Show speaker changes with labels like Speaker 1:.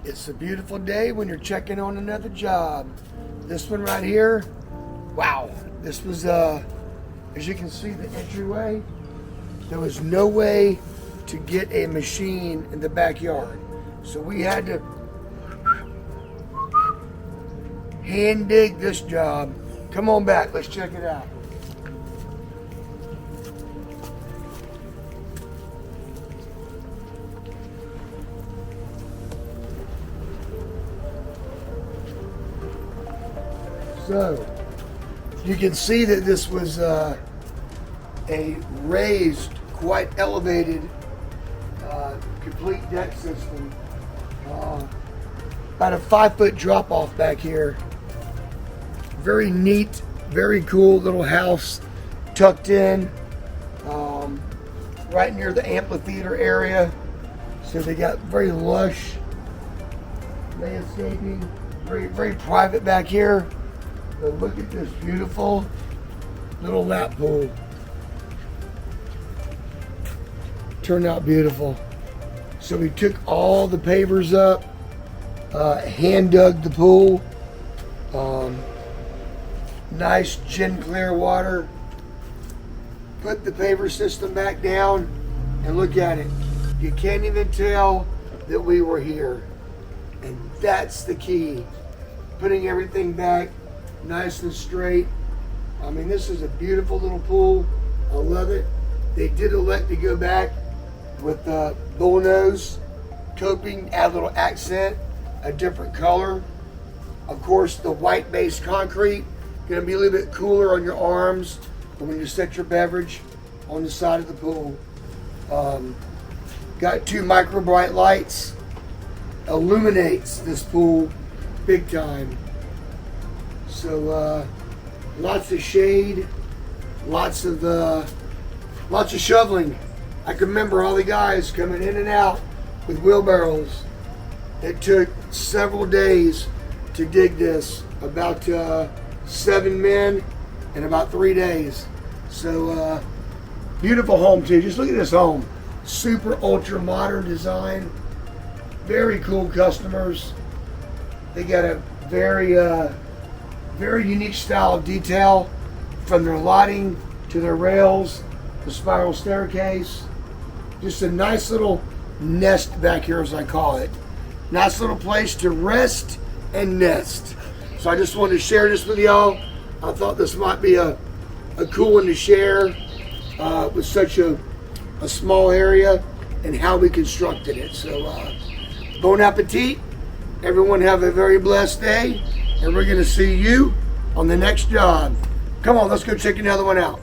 Speaker 1: It's a beautiful day when you're checking on another job. This one right here, wow. This was, as you can see, the entryway. There was no way to get a machine in the backyard. So we had to hand dig this job. Come on back, let's check it out. So, you can see that this was a raised, quite elevated, complete deck system. About a 5-foot drop off back here. Very neat, very cool little house tucked in, right near the amphitheater area. So they got very lush landscaping, very private back here. But look at this beautiful little lap pool. Turned out beautiful. So we took all the pavers up, hand dug the pool. Nice gin clear water. Put the paver system back down and look at it. You can't even tell that we were here. And that's the key. Putting everything back nice and straight. I mean, this is a beautiful little pool. I love it. They did elect to go back with bullnose coping, add a little accent, a different color. Of course, the white base concrete, gonna be a little bit cooler on your arms when you set your beverage on the side of the pool. Got 2 micro bright lights. Illuminates this pool big time. So lots of shade, lots of shoveling. I can remember all the guys coming in and out with wheelbarrows. It took several days to dig this, about 7 men in about 3 days. So beautiful home too. Just look at this home. Super ultra modern design. Very cool customers. They got a very unique style of detail, from their lighting to their rails, the spiral staircase. Just a nice little nest back here, as I call it. Nice little place to rest and nest. So I just wanted to share this with y'all. I thought this might be a cool one to share with such a small area and how we constructed it. So bon appetit. Everyone have a very blessed day. And we're going to see you on the next job. Come on, let's go check another one out.